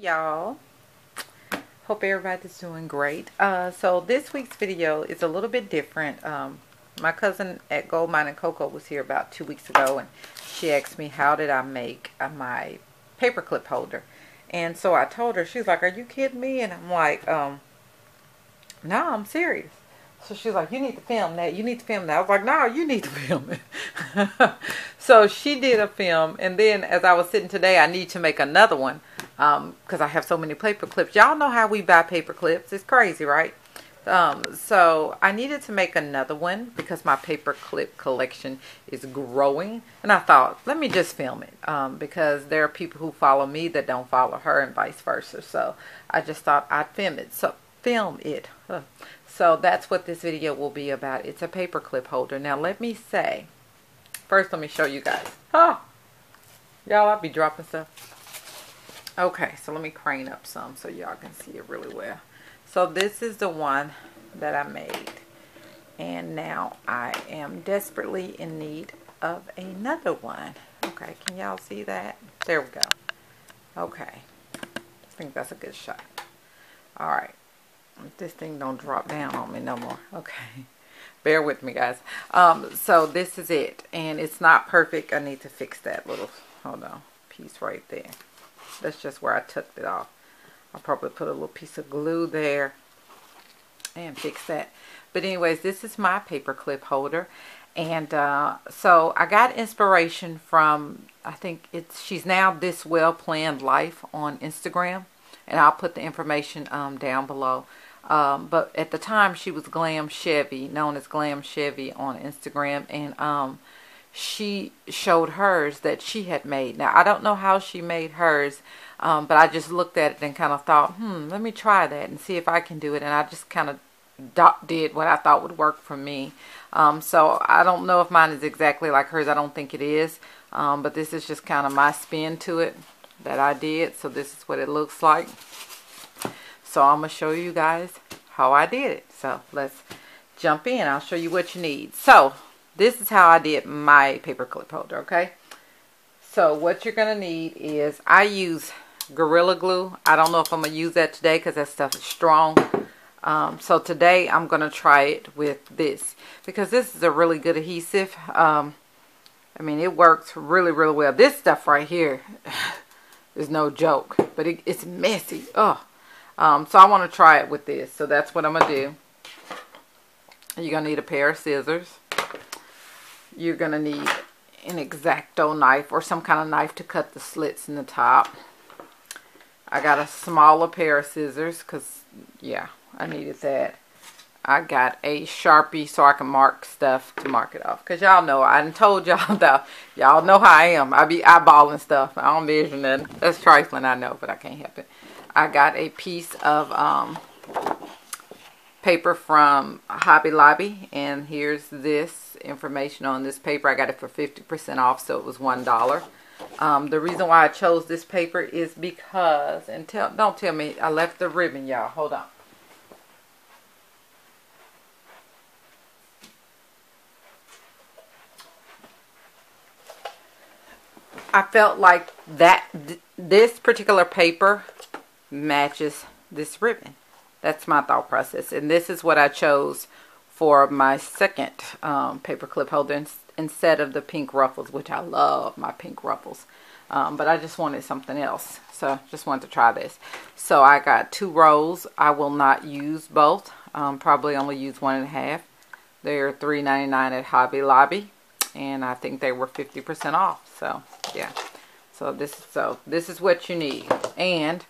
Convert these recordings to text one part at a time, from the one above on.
Y'all, hope everybody's doing great. So this week's video is a little bit different. My cousin at Gold Mine and Cocoa was here about 2 weeks ago, and she asked me how did I make my paperclip holder. And so I told her. She's like, are you kidding me? And I'm like, no, I'm serious. So she's like, you need to film that. You need to film that. I was like, no, you need to film it. So she did a film. And then as I was sitting today, I need to make another one. Because I have so many paper clips. Y'all know how we buy paper clips. It's crazy, right? So I needed to make another one because my paper clip collection is growing. And I thought, let me just film it. Because there are people who follow me that don't follow her and vice versa. So I just thought I'd film it. So that's what this video will be about. It's a paper clip holder. Now let me say, first let me show you guys. Oh, y'all, I'll be dropping stuff. Okay, so let me crane up some so y'all can see it really well. So this is the one that I made. And now I am desperately in need of another one. Okay, can y'all see that? There we go. Okay, I think that's a good shot. Alright, this thing don't drop down on me no more. Okay, bear with me, guys. So this is it. And it's not perfect. I need to fix that little, hold on, piece right there. That's just where I tucked it off. I'll probably put a little piece of glue there and fix that. But anyways, this is my paper clip holder. And so I got inspiration from, I think she's now This Well Planned Life on Instagram. And I'll put the information down below. But at the time she was Glam Chevy, known as Glam Chevy on Instagram. And she showed hers that she had made. Now, I don't know how she made hers, but I just looked at it and kind of thought, let me try that and see if I can do it. And I just kind of did what I thought would work for me. So I don't know if mine is exactly like hers. I don't think it is. But this is just kind of my spin to it that I did. So this is what it looks like. So I'm going to show you guys how I did it. So let's jump in. I'll show you what you need. So this is how I did my paper clip holder, okay? So what you're going to need is, I use Gorilla Glue. I don't know if I'm going to use that today because that stuff is strong. So today I'm going to try it with this because this is a really good adhesive. I mean, it works really, really well. This stuff right here is no joke, but it's messy. So I want to try it with this. So that's what I'm going to do. You're going to need a pair of scissors. You're going to need an X-Acto knife or some kind of knife to cut the slits in the top. I got a smaller pair of scissors because, yeah, I needed that. I got a Sharpie so I can mark stuff to mark it off. Because y'all know, I done told y'all that. Y'all know how I am. I be eyeballing stuff. I don't measure nothing. That's trifling, I know, but I can't help it. I got a piece of paper from Hobby Lobby, and here's this information on this paper. I got it for 50% off, so it was $1. The reason why I chose this paper is because, and don't tell me I left the ribbon, y'all. Hold on. I felt like this particular paper matches this ribbon. That's my thought process. And this is what I chose for my second paper clip holder instead of the pink ruffles, which I love my pink ruffles. But I just wanted something else. So just wanted to try this. So I got 2 rows. I will not use both. Probably only use 1.5. They're $3.99 at Hobby Lobby. And I think they were 50% off. So yeah. So this is what you need. And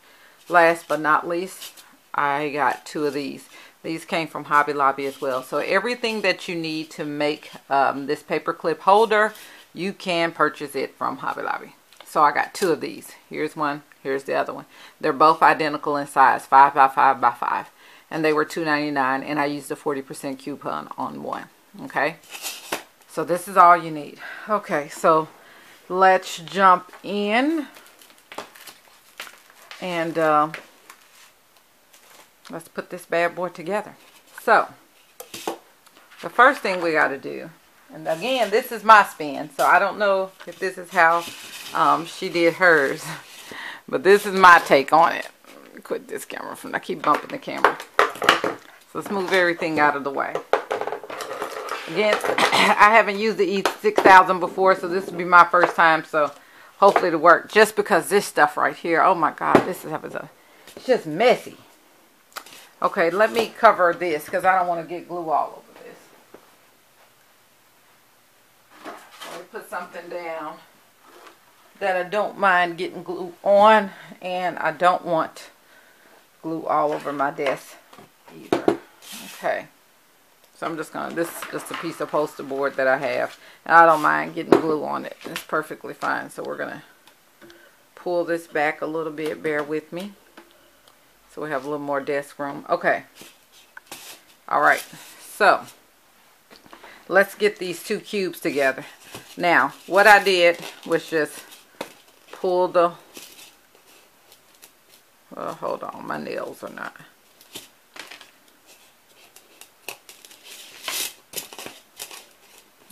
last but not least, I got 2 of these. These came from Hobby Lobby as well. So everything that you need to make this paper clip holder, you can purchase it from Hobby Lobby. So I got 2 of these. Here's one. Here's the other one. They're both identical in size, 5 by 5 by 5. And they were $2.99. And I used a 40% coupon on one. Okay. So this is all you need. Okay. So let's jump in. And let's put this bad boy together. So, the first thing we got to do, and again, this is my spin, so I don't know if this is how she did hers. But this is my take on it. Let me quit this camera from, I keep bumping the camera. So let's move everything out of the way. Again, I haven't used the E6000 before, so this will be my first time, so hopefully it'll work. Just because this stuff right here, oh my God, this is it's just messy. Okay, let me cover this because I don't want to get glue all over this. Let me put something down that I don't mind getting glue on, and I don't want glue all over my desk either. Okay. So I'm just gonna, this is just a piece of poster board that I have. And I don't mind getting glue on it. It's perfectly fine. So we're gonna pull this back a little bit. Bear with me. So we have a little more desk room. Okay. Alright. So let's get these two cubes together. Now, what I did was just pull the, well, hold on, my nails are not.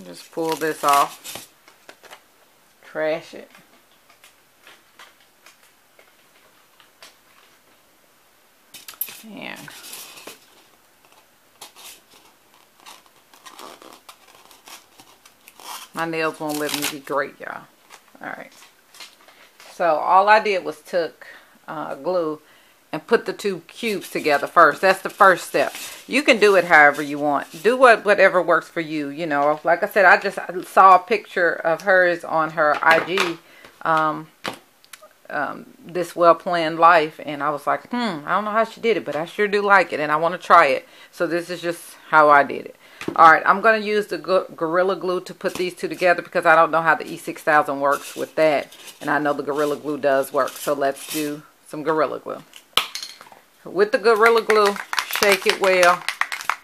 Just pull this off, trash it. And my nails won't let me be great, y'all. Alright. So all I did was took glue and put the two cubes together first. That's the first step. You can do it however you want. Do whatever works for you. You know, like I said, I just saw a picture of hers on her IG, This Well Planned Life, and I was like, I don't know how she did it, but I sure do like it, and I want to try it. So this is just how I did it. Alright, I'm going to use the Gorilla Glue to put these two together because I don't know how the E6000 works with that, and I know the Gorilla Glue does work. So let's do some Gorilla Glue. With the Gorilla Glue, shake it well.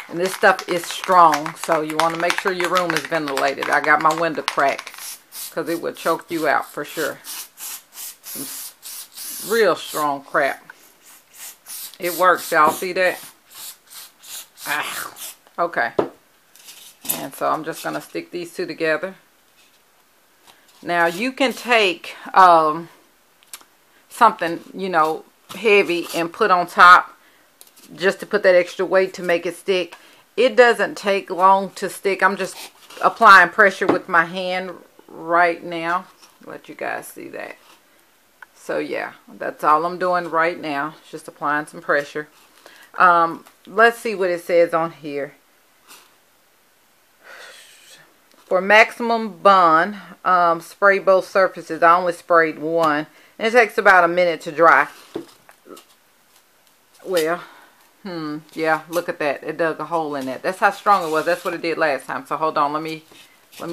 And this stuff is strong, so you want to make sure your room is ventilated. I got my window cracked because it would choke you out for sure. Some real strong crap. It works, y'all. See that? Okay. And so I'm just going to stick these two together. Now you can take something, you know, heavy and put on top just to put that extra weight to make it stick. It doesn't take long to stick. I'm just applying pressure with my hand right now. Let you guys see that. So yeah, that's all I'm doing right now. Just applying some pressure. Let's see what it says on here. For maximum bond, spray both surfaces. I only sprayed one. And it takes about a minute to dry. Well, yeah, look at that. It dug a hole in that. That's how strong it was. That's what it did last time. So hold on, let me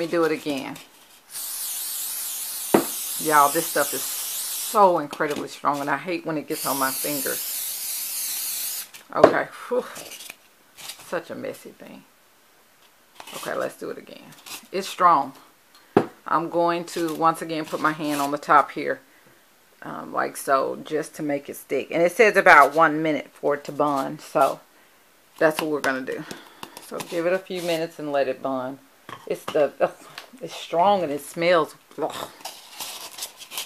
do it again. Y'all, this stuff is so incredibly strong, and I hate when it gets on my fingers. Okay, whew. Such a messy thing. Okay, let's do it again. It's strong. I'm going to once again put my hand on the top here. Like so, just to make it stick. And it says about 1 minute for it to bond. So that's what we're going to do. So give it a few minutes and let it bond. It's strong and it smells. Ugh.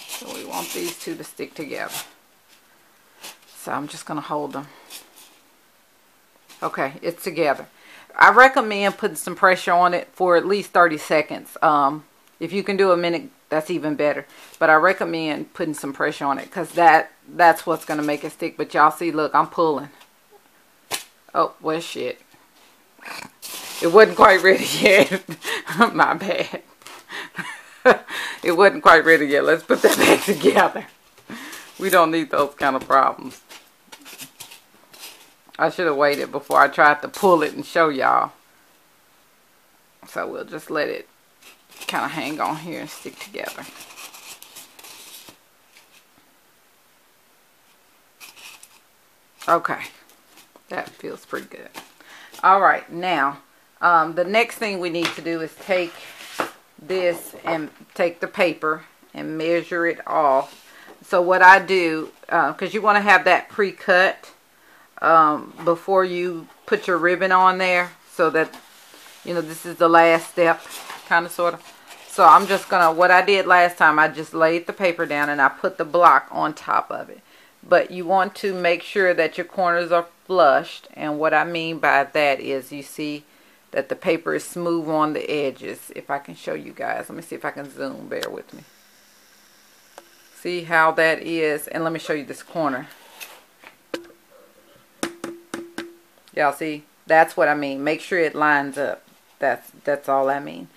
So we want these two to stick together. So I'm just going to hold them. Okay, it's together. I recommend putting some pressure on it for at least 30 seconds. If you can do a minute, that's even better. But I recommend putting some pressure on it because that's what's going to make it stick. But y'all see, look, I'm pulling. Oh, well, shit. It wasn't quite ready yet. My bad. It wasn't quite ready yet. Let's put that back together. We don't need those kind of problems. I should have waited before I tried to pull it and show y'all. So we'll just let it kind of hang on here and stick together. Okay, that feels pretty good. All right, now the next thing we need to do is take this and take the paper and measure it off. So what I do, because you want to have that pre-cut before you put your ribbon on there, so that, you know, this is the last step, kind of, sort of. So I'm just gonna, what I did last time, I just laid the paper down and I put the block on top of it. But you want to make sure that your corners are flushed. And what I mean by that is you see that the paper is smooth on the edges. If I can show you guys. Let me see if I can zoom. Bear with me. See how that is? And let me show you this corner. Y'all see? That's what I mean. Make sure it lines up. That's all I mean.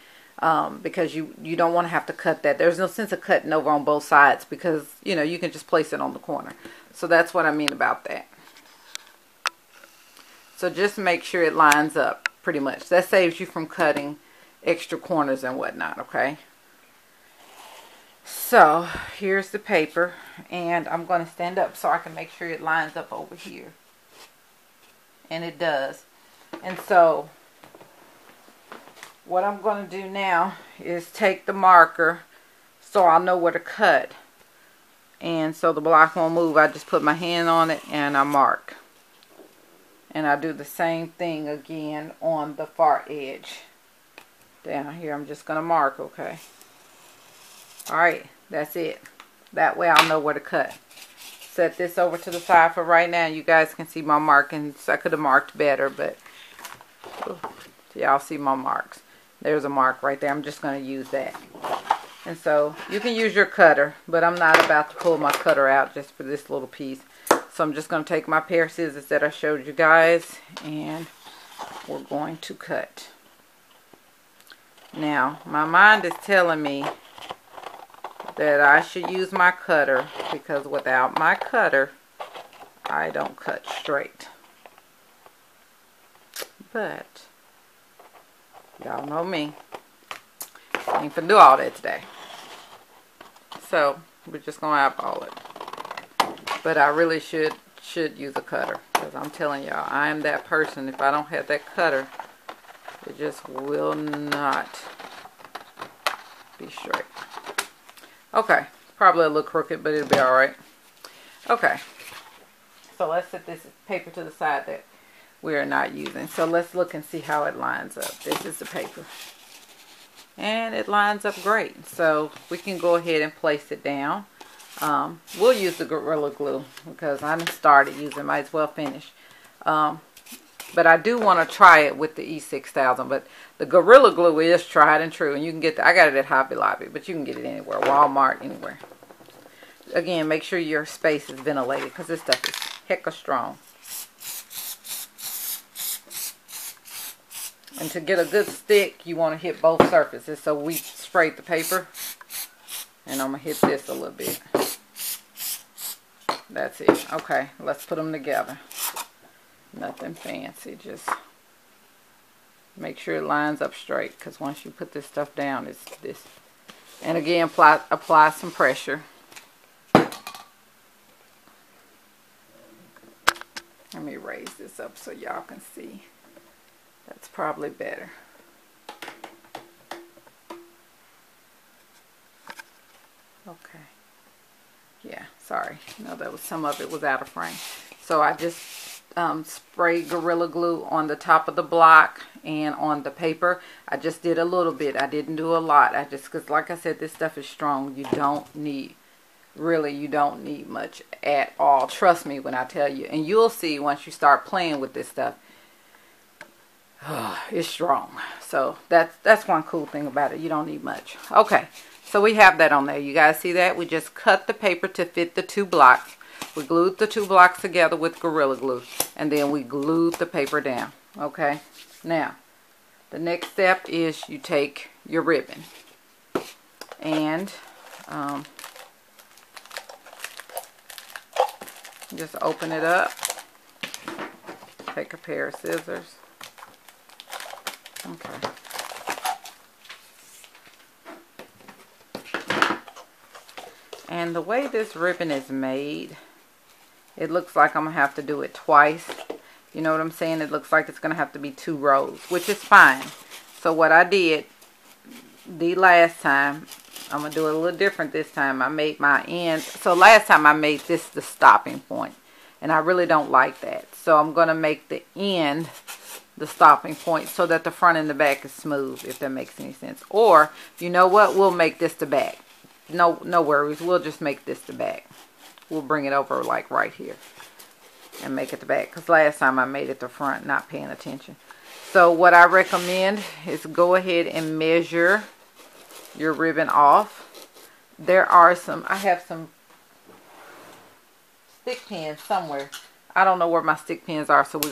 Because you don't want to have to cut that. There's no sense of cutting over on both sides because, you know, you can just place it on the corner. So that's what I mean about that. So just make sure it lines up pretty much. That saves you from cutting extra corners and whatnot, okay? So here's the paper, and I'm going to stand up so I can make sure it lines up over here. And it does. And so what I'm going to do now is take the marker so I'll know where to cut. And so the block won't move. I just put my hand on it and I mark. And I do the same thing again on the far edge. Down here I'm just going to mark, okay? Alright, that's it. That way I'll know where to cut. Set this over to the side for right now. You guys can see my markings. I could have marked better, but y'all see my marks. There's a mark right there. I'm just going to use that. And so you can use your cutter, but I'm not about to pull my cutter out just for this little piece. So I'm just going to take my pair of scissors that I showed you guys, and we're going to cut. Now, my mind is telling me that I should use my cutter because without my cutter, I don't cut straight. But y'all know me. I ain't finna do all that today. So we're just gonna eyeball it. But I really should use a cutter because I'm telling y'all, I am that person. If I don't have that cutter, it just will not be straight. Okay, probably a little crooked, but it'll be all right. Okay, so let's set this paper to the side that we are not using. So let's look and see how it lines up. This is the paper. And it lines up great. So we can go ahead and place it down. We'll use the Gorilla Glue because I done started using, might as well finish. But I do want to try it with the E6000. But the Gorilla Glue is tried and true. And you can get I got it at Hobby Lobby, but you can get it anywhere. Walmart, anywhere. Again, make sure your space is ventilated because this stuff is hecka strong. And to get a good stick, you want to hit both surfaces. So we sprayed the paper. And I'm going to hit this a little bit. That's it. Okay, let's put them together. Nothing fancy. Just make sure it lines up straight. Because once you put this stuff down, it's this. And again, apply some pressure. Let me raise this up so y'all can see. That's probably better. Okay. Yeah, sorry. No, that was some of it was out of frame. So I just sprayed Gorilla Glue on the top of the block and on the paper. I just did a little bit. I didn't do a lot. Because like I said, this stuff is strong. You don't need, really, you don't need much at all. Trust me when I tell you. And you'll see once you start playing with this stuff. It's strong. So that's one cool thing about it. You don't need much. Okay, so we have that on there. You guys see that? We just cut the paper to fit the two blocks. We glued the two blocks together with Gorilla Glue, and then we glued the paper down. Okay, now the next step is you take your ribbon and just open it up. Take a pair of scissors. Okay. And the way this ribbon is made, it looks like I'm going to have to do it twice. You know what I'm saying? It looks like it's going to have to be 2 rows, which is fine. So what I did the last time, I'm going to do it a little different this time. I made my end. So last time I made this the stopping point, and I really don't like that. So I'm going to make the end the stopping point so that the front and the back is smooth, if that makes any sense. Or, you know what, we'll make this the back. No worries, we'll just make this the back. We'll bring it over like right here and make it the back, because last time I made it the front, not paying attention. So what I recommend is go ahead and measure your ribbon off. There are some, I have some stick pins somewhere. I don't know where my stick pins are, so we're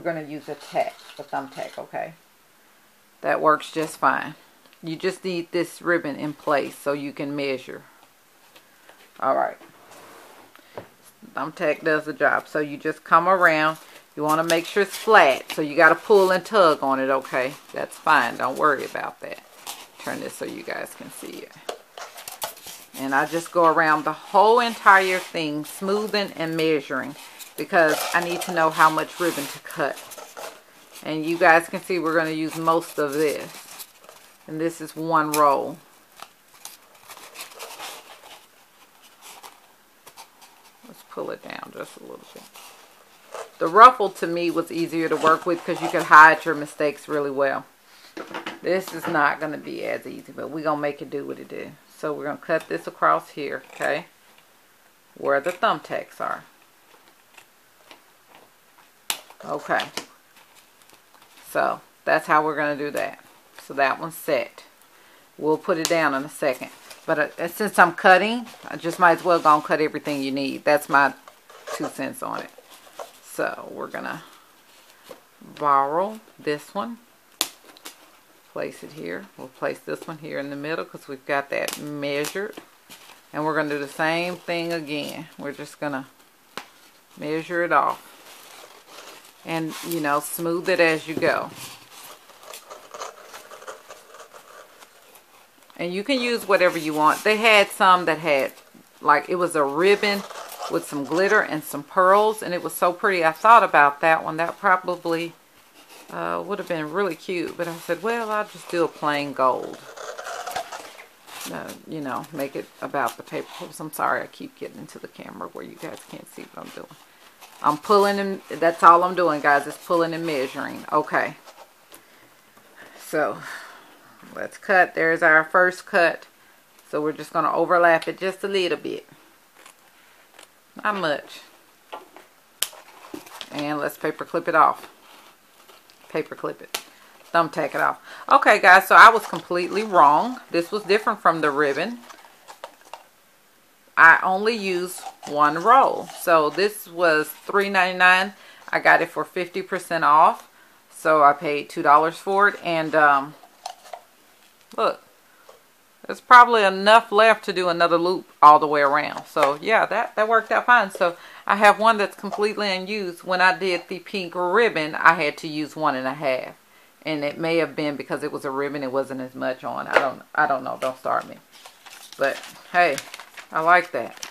gonna use a tack, a thumb tack, okay? That works just fine. You just need this ribbon in place so you can measure. Alright. Thumb tack does the job. So you just come around. You want to make sure it's flat, so you got to pull and tug on it, okay? That's fine. Don't worry about that. Turn this so you guys can see it. And I just go around the whole entire thing, smoothing and measuring, because I need to know how much ribbon to cut. And you guys can see we're going to use most of this. And this is one roll. Let's pull it down just a little bit. The ruffle to me was easier to work with because you could hide your mistakes really well. This is not going to be as easy, but we're going to make it do what it do. So we're going to cut this across here, okay? Where the thumbtacks are. Okay. So that's how we're going to do that. So that one's set. We'll put it down in a second. But since I'm cutting, I just might as well go and cut everything you need. That's my 2 cents on it. So we're going to borrow this one. Place it here. We'll place this one here in the middle because we've got that measured. And we're going to do the same thing again. We're just going to measure it off. And, you know, smooth it as you go. And you can use whatever you want. They had some that had, like, it was a ribbon with some glitter and some pearls, and it was so pretty. I thought about that one. That probably would have been really cute, but I said, well, I'll just do a plain gold. You know, make it about the paper clips. I'm sorry, I keep getting into the camera where you guys can't see what I'm doing. I'm pulling and that's all I'm doing, guys, is pulling and measuring. Okay. So let's cut. There's our first cut. So we're just going to overlap it just a little bit. Not much. And let's paper clip it off. Paper clip it. Thumb tack it off. Okay, guys, so I was completely wrong. This was different from the ribbon. I only used one roll. So this was $3.99. I got it for 50% off. So I paid $2 for it. And look, there's probably enough left to do another loop all the way around. So yeah, that worked out fine. So I have one that's completely unused. When I did the pink ribbon, I had to use 1.5. And it may have been because it was a ribbon, it wasn't as much on. I don't know. Don't start me. But hey, I like that.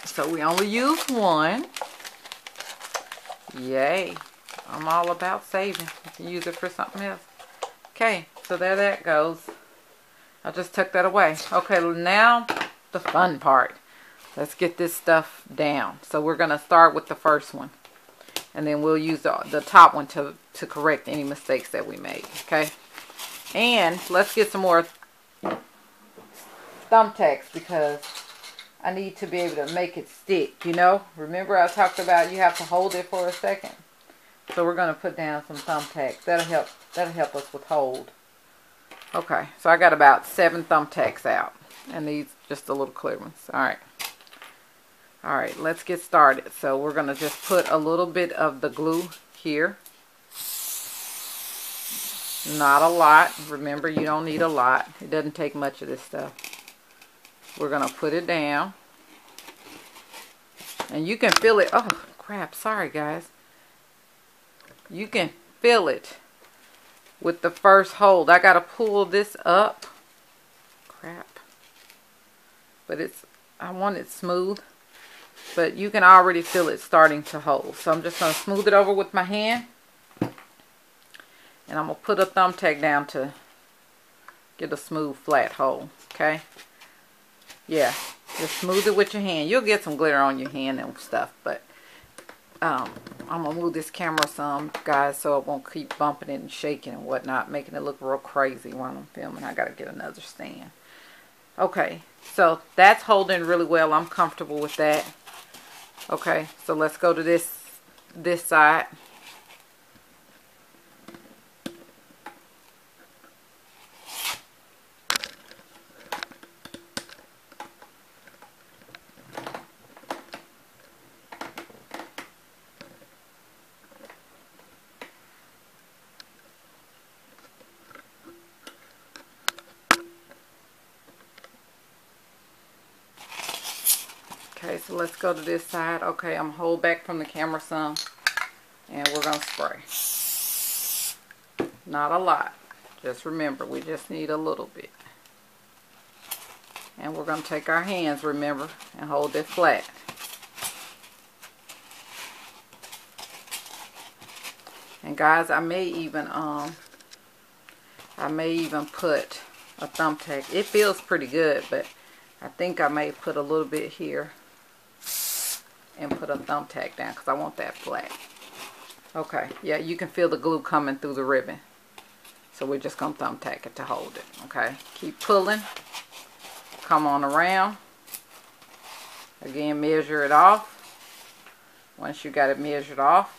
So we only used one. Yay. I'm all about saving. You can use it for something else. Okay, so there that goes. I just took that away. Okay, now the fun part. Let's get this stuff down. So we're going to start with the first one. And then we'll use the top one to correct any mistakes that we made. Okay. And let's get some more thumbtacks because I need to be able to make it stick, you know. Remember I talked about you have to hold it for a second. So we're going to put down some thumbtacks. That'll help us with hold. Okay. So I got about 7 thumbtacks out. And these just a little clear ones. Alright. Alright, let's get started. So we're going to just put a little bit of the glue here. Not a lot. Remember, you don't need a lot. It doesn't take much of this stuff. We're going to put it down. And you can feel it. Oh, crap. Sorry, guys. You can feel it with the first hold. I got to pull this up. Crap. But I want it smooth. But you can already feel it starting to hold. So I'm just going to smooth it over with my hand. And I'm going to put a thumbtack down to get a smooth flat hold. Okay. Yeah. Just smooth it with your hand. You'll get some glitter on your hand and stuff. But I'm gonna move this camera some, guys, so it won't keep bumping it and shaking and whatnot, making it look real crazy while I'm filming. I gotta get another stand. Okay, so that's holding really well. I'm comfortable with that. Okay, so let's go to this side. Okay, so let's go to this side. Okay, I'm gonna hold back from the camera some, and we're gonna spray. Not a lot. Just remember, we just need a little bit. And we're gonna take our hands, remember, and hold it flat. And guys, I may even put a thumbtack. It feels pretty good, but I think I may put a little bit here and put a thumbtack down because I want that flat. Okay, yeah, you can feel the glue coming through the ribbon. So we're just going to thumbtack it to hold it, okay? Keep pulling. Come on around. Again, measure it off. Once you got it measured off,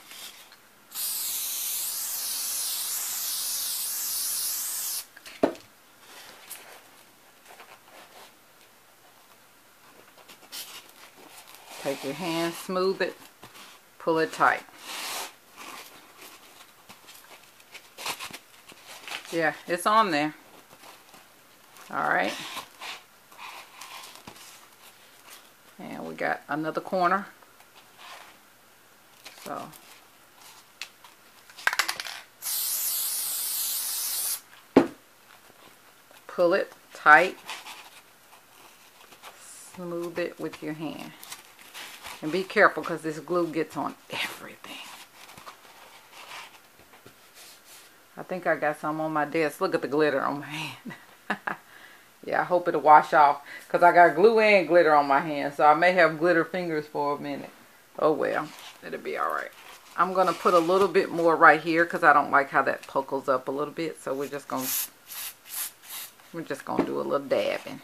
take your hand, smooth it, pull it tight. Yeah, it's on there. Alright. And we got another corner. So pull it tight. Smooth it with your hand. And be careful because this glue gets on everything. I think I got some on my desk. Look at the glitter on my hand. Yeah, I hope it'll wash off because I got glue and glitter on my hand. So I may have glitter fingers for a minute. Oh well, it'll be alright. I'm going to put a little bit more right here because I don't like how that pokes up a little bit. So we're just going to do a little dabbing.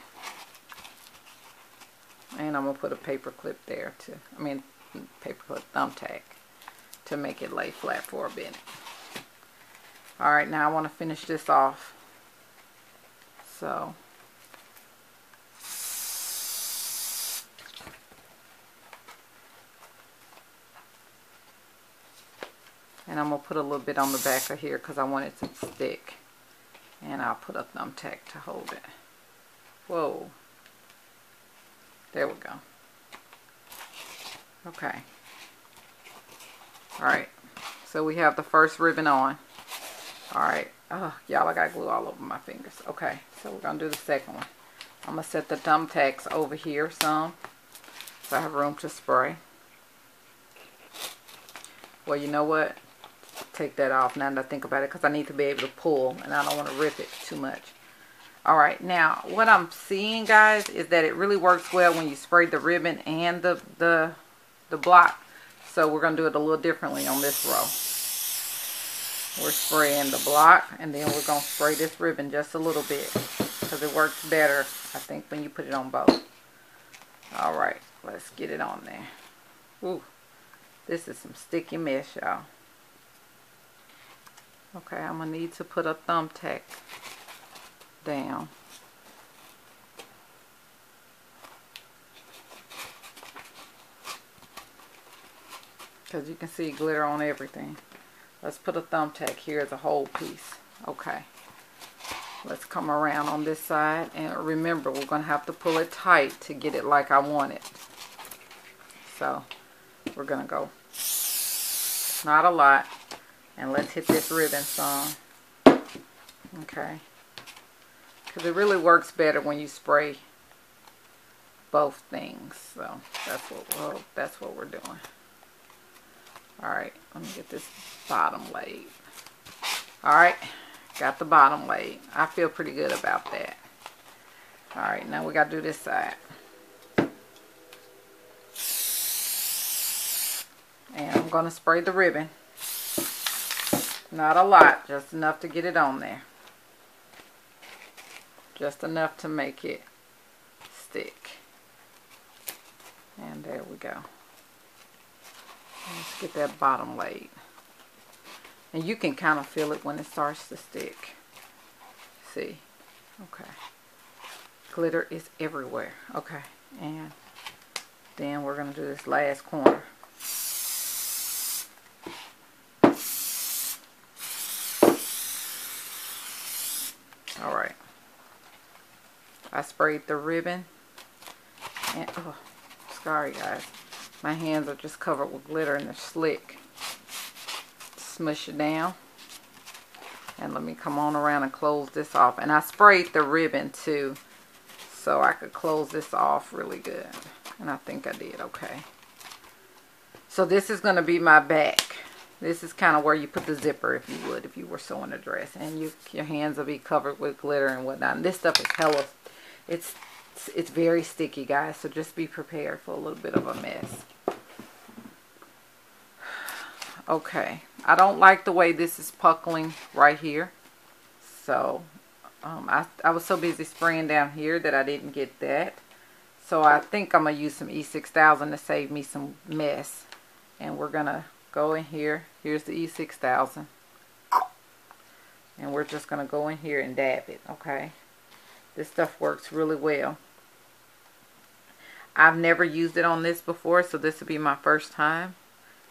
And I'm going to put a paper clip there too. I mean, paper clip thumbtack to make it lay flat for a minute. Alright, now I want to finish this off. So, and I'm going to put a little bit on the back of here because I want it to stick. And I'll put a thumbtack to hold it. Whoa. There we go. Okay. Alright. So we have the first ribbon on. Alright. Oh, y'all, I got glue all over my fingers. Okay. So we're going to do the second one. I'm going to set the thumbtacks over here some. So I have room to spray. Well, you know what? Take that off now that I think about it because I need to be able to pull and I don't want to rip it too much. Alright, now what I'm seeing, guys, is that it really works well when you spray the ribbon and the block. So we're going to do it a little differently on this row. We're spraying the block and then we're going to spray this ribbon just a little bit because it works better, I think, when you put it on both. Alright, let's get it on there. Ooh, this is some sticky mess, y'all. Okay, I'm going to need to put a thumbtack down. Because you can see glitter on everything. Let's put a thumbtack here as a whole piece. Okay. Let's come around on this side. And remember, we're going to have to pull it tight to get it like I want it. So, we're going to go. Not a lot. And let's hit this ribbon some. Okay. Because it really works better when you spray both things. So that's what we're doing. Alright, let me get this bottom laid. Alright, got the bottom laid. I feel pretty good about that. Alright, now we got to do this side. And I'm going to spray the ribbon. Not a lot, just enough to get it on there. Just enough to make it stick. And there we go. Let's get that bottom laid. And you can kind of feel it when it starts to stick. See? Okay. Glitter is everywhere. Okay. And then we're going to do this last corner. Alright. I sprayed the ribbon. And, oh, sorry guys. My hands are just covered with glitter and they're slick. Smush it down. And let me come on around and close this off. And I sprayed the ribbon too, so I could close this off really good. And I think I did okay. So this is going to be my back. This is kind of where you put the zipper, if you would, if you were sewing a dress. And your hands will be covered with glitter and whatnot. And this stuff is hella, it's very sticky, guys. So just be prepared for a little bit of a mess. Okay. I don't like the way this is puckling right here. So, I was so busy spraying down here that I didn't get that. So I think I'm going to use some E6000 to save me some mess. And we're going to go in here. Here's the E6000. And we're just going to go in here and dab it, okay? This stuff works really well. I've never used it on this before, so this will be my first time.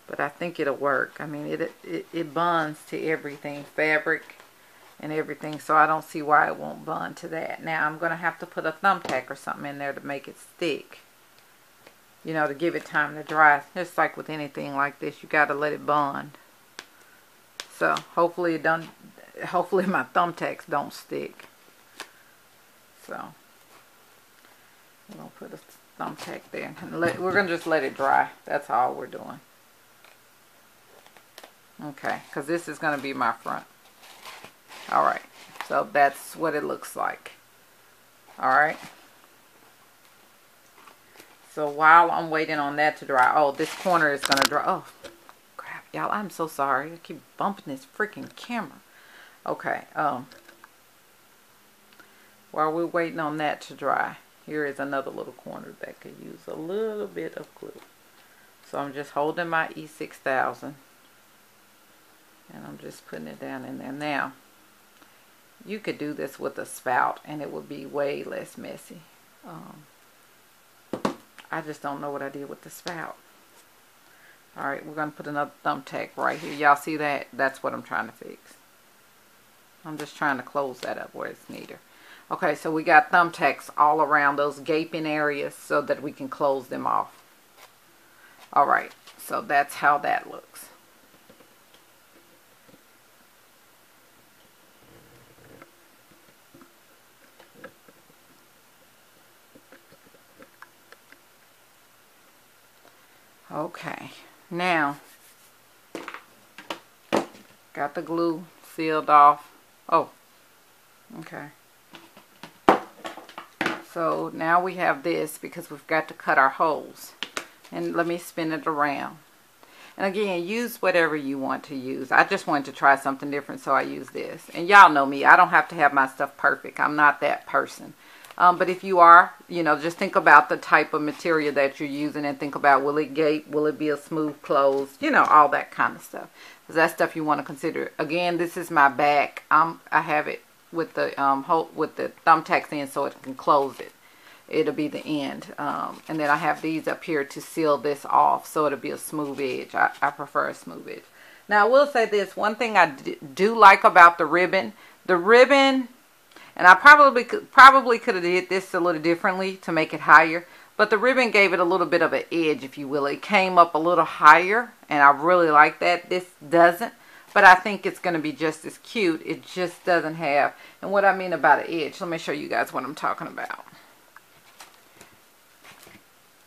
But I think it'll work. I mean, it bonds to everything, fabric and everything. So I don't see why it won't bond to that. Now, I'm going to have to put a thumbtack or something in there to make it stick. You know, to give it time to dry. Just like with anything like this, you got to let it bond. So, hopefully my thumbtacks don't stick. So, we're going to put a thumbtack there. And we're going to just let it dry. That's all we're doing. Okay, because this is going to be my front. Alright, so that's what it looks like. Alright. So while I'm waiting on that to dry, oh, this corner is going to dry. Oh, crap, y'all, I'm so sorry. I keep bumping this freaking camera. Okay, while we're waiting on that to dry, here is another little corner that could use a little bit of glue. So I'm just holding my E6000. And I'm just putting it down in there. Now, you could do this with a spout and it would be way less messy. I just don't know what I did with the spout. Alright, we're going to put another thumbtack right here. Y'all see that? That's what I'm trying to fix. I'm just trying to close that up where it's neater. Okay, so we got thumbtacks all around those gaping areas so that we can close them off. Alright, so that's how that looks. Okay, now, got the glue sealed off. Oh, okay. So now we have this because we've got to cut our holes. And let me spin it around. And again, use whatever you want to use. I just wanted to try something different, so I use this. And y'all know me, I don't have to have my stuff perfect. I'm not that person. But if you are, you know, just think about the type of material that you're using and think about, will it gape? Will it be a smooth close? You know, all that kind of stuff. Because that's stuff you want to consider. Again, this is my back. I have it with the thumbtacks in so it can close it. It'll be the end. And then I have these up here to seal this off so it'll be a smooth edge. I prefer a smooth edge. Now, I will say this. One thing I do like about the ribbon. And I probably could have did this a little differently to make it higher. But the ribbon gave it a little bit of an edge, if you will. It came up a little higher. And I really like that. This doesn't. But I think it's going to be just as cute. It just doesn't have. And what I mean about an edge. Let me show you guys what I'm talking about.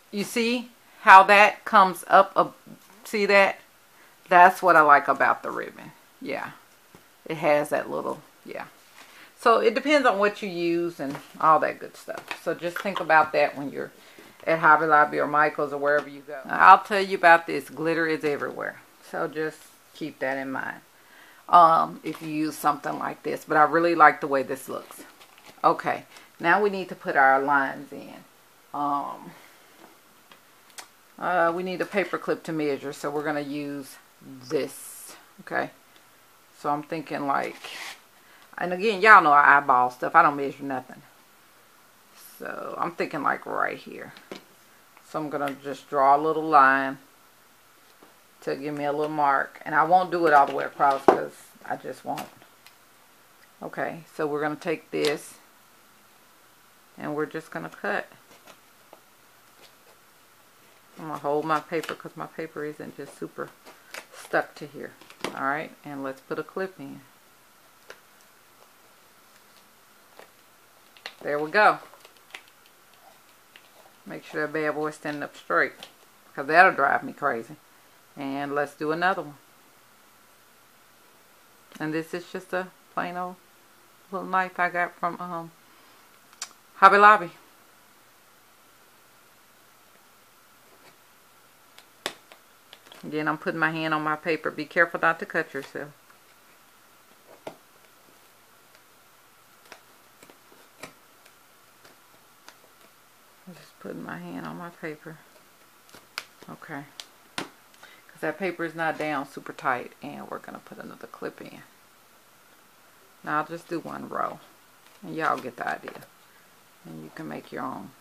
You see how that comes up? See that? That's what I like about the ribbon. Yeah. It has that little, yeah. So it depends on what you use and all that good stuff. So just think about that when you're at Hobby Lobby or Michael's or wherever you go. Now, I'll tell you about this. Glitter is everywhere. So just keep that in mind if you use something like this. But I really like the way this looks. Okay, now we need to put our lines in. We need a paper clip to measure, so we're going to use this. Okay, so I'm thinking like, and again, y'all know I eyeball stuff. I don't measure nothing. So I'm thinking like right here. So I'm going to just draw a little line to give me a little mark. And I won't do it all the way across because I just won't. Okay, so we're going to take this and we're just going to cut. I'm going to hold my paper because my paper isn't just super stuck to here. Alright, and let's put a clip in. There we go. Make sure that bad boy's standing up straight, because that'll drive me crazy. And let's do another one. And this is just a plain old little knife I got from Hobby Lobby. Again, I'm putting my hand on my paper. Be careful not to cut yourself. I'm just putting my hand on my paper. Okay. Because that paper is not down super tight. And we're going to put another clip in. Now I'll just do one row. And y'all get the idea. And you can make your own.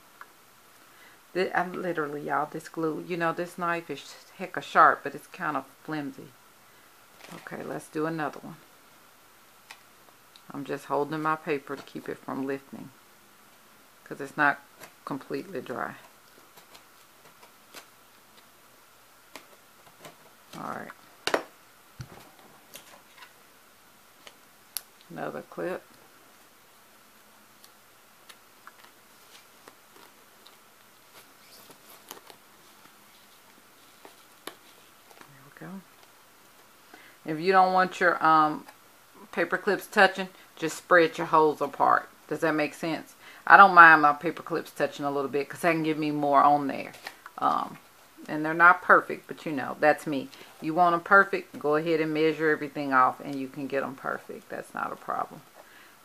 I'm literally, y'all, this glue. You know, this knife is hecka sharp, but it's kind of flimsy. Okay, let's do another one. I'm just holding my paper to keep it from lifting, because it's not completely dry. Alright. Another clip. There we go. If you don't want your paper clips touching, just spread your holes apart. Does that make sense? I don't mind my paper clips touching a little bit because that can give me more on there. And they're not perfect, but you know, that's me. You want them perfect, go ahead and measure everything off and you can get them perfect. That's not a problem.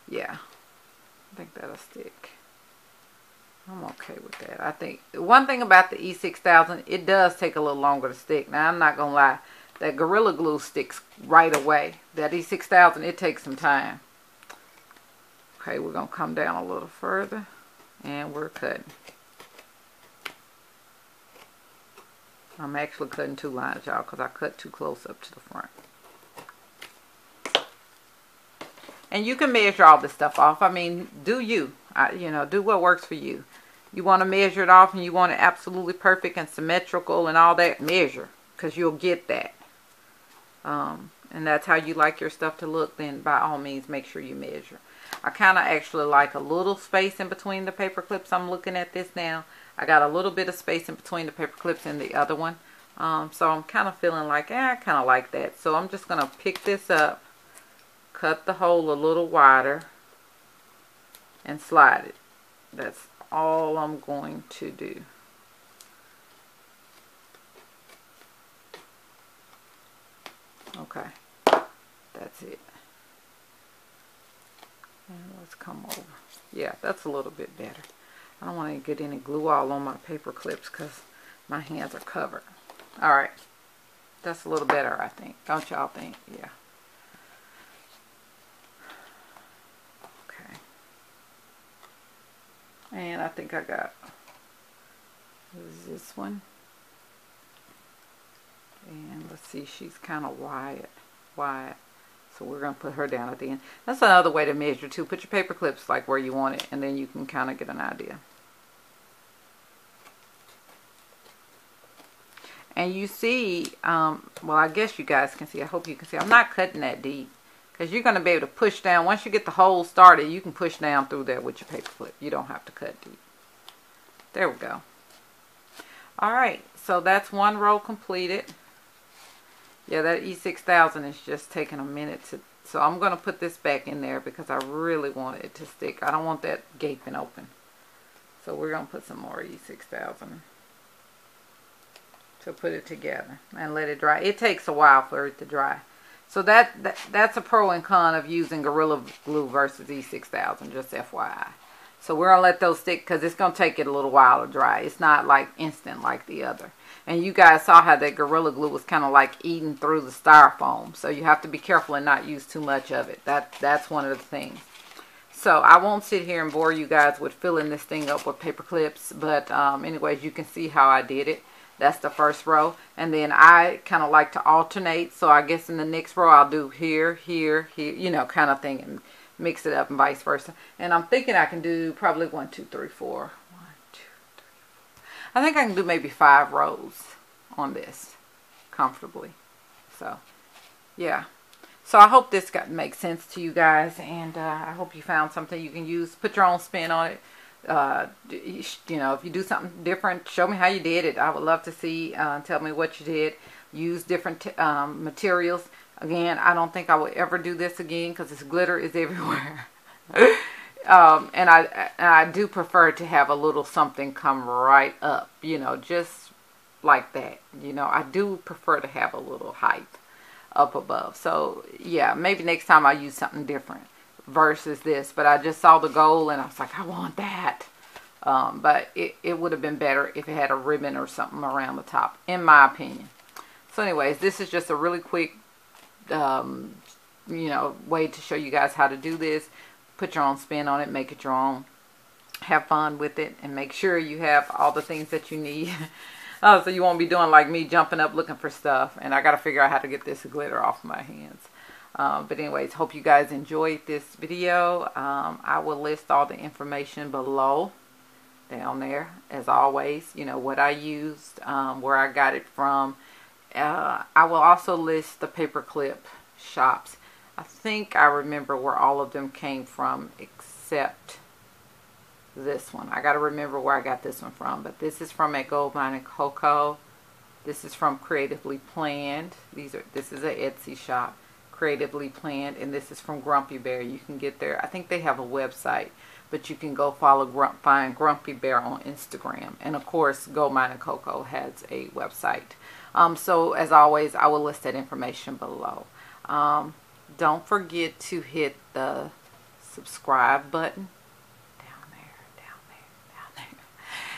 Yeah, I think that'll stick. I'm okay with that. I think one thing about the E6000, it does take a little longer to stick. Now, I'm not going to lie. That Gorilla Glue sticks right away. That E6000, it takes some time. Okay, we're going to come down a little further. And we're cutting. I'm actually cutting two lines, y'all, because I cut too close up to the front. And you can measure all this stuff off. I mean, do you. You know, do what works for you. You want to measure it off and you want it absolutely perfect and symmetrical and all that, measure. Because you'll get that. And that's how you like your stuff to look, then by all means make sure you measure. I kind of actually like a little space in between the paper clips. I'm looking at this now. I got a little bit of space in between the paper clips and the other one. So I'm kind of feeling like, I kind of like that. So I'm just going to pick this up, cut the hole a little wider, and slide it. That's all I'm going to do. Okay, that's it. And let's come over. Yeah, that's a little bit better. I don't want to get any glue all on my paper clips because my hands are covered. Alright, that's a little better, I think. Don't y'all think? Yeah. Okay. And I think I got this one. And let's see, she's kind of wide. So we're going to put her down at the end. That's another way to measure too. Put your paper clips like where you want it, and then you can kind of get an idea. And you see, well, I guess you guys can see. I hope you can see. I'm not cutting that deep because you're going to be able to push down. Once you get the hole started, you can push down through there with your paper clip. You don't have to cut deep. There we go. All right, so that's one row completed. Yeah, that E6000 is just taking a minute to, so I'm going to put this back in there because I really want it to stick. I don't want that gaping open. So we're going to put some more E6000. to put it together and let it dry. It takes a while for it to dry. So that's a pro and con of using Gorilla Glue versus E6000, just FYI. So we're going to let those stick because it's going to take it a little while to dry. It's not like instant like the other. And you guys saw how that Gorilla Glue was kind of like eating through the styrofoam. So you have to be careful and not use too much of it. That's one of the things. So I won't sit here and bore you guys with filling this thing up with paper clips. But anyways, you can see how I did it. That's the first row. And then I kind of like to alternate. So I guess in the next row I'll do here, here, here, you know, kind of thing. And mix it up and vice versa. And I'm thinking I can do probably 1, 2, 3, 4. 1, 2, 3, 4. I think I can do maybe 5 rows on this comfortably. So, yeah. So I hope this makes sense to you guys. And I hope you found something you can use. Put your own spin on it. You know, if you do something different, show me how you did it. I would love to see, tell me what you did. Use different materials. Again, I don't think I will ever do this again because this glitter is everywhere. And I do prefer to have a little something come right up, you know, just like that. You know, I do prefer to have a little height up above. So, yeah, maybe next time I'll use something different versus this. But I just saw the gold and I was like, I want that. But it would have been better if it had a ribbon or something around the top, in my opinion. So anyways, this is just a really quick you know, way to show you guys how to do this. Put your own spin on it, make it your own, have fun with it, and make sure you have all the things that you need. So you won't be doing like me, jumping up looking for stuff, and I gotta figure out how to get this glitter off my hands. But anyways, hope you guys enjoyed this video. I will list all the information below, down there, as always, you know, what I used, where I got it from. I will also list the Paperclip shops. I think I remember where all of them came from except this one. I got to remember where I got this one from. But this is from a Gold Mine and Cocoa. This is from Creatively Planned. This is an Etsy shop, Creatively Planned. And this is from Grumpy Bear. You can get there. I think they have a website. But you can go find Grumpy Bear on Instagram. And of course, Gold Mine and Cocoa has a website. So as always, I will list that information below. Don't forget to hit the subscribe button down there.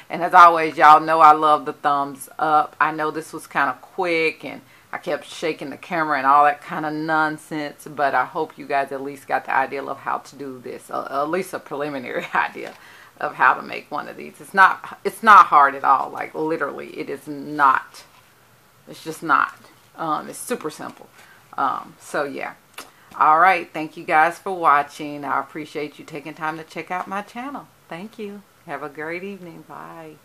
And as always, y'all know I love the thumbs up. I know this was kind of quick and I kept shaking the camera and all that kind of nonsense, but I hope you guys at least got the idea of how to do this, at least a preliminary idea of how to make one of these. It's not hard at all. Like literally, it is not. It's just not. It's super simple. So yeah. All right. Thank you guys for watching. I appreciate you taking time to check out my channel. Thank you. Have a great evening. Bye.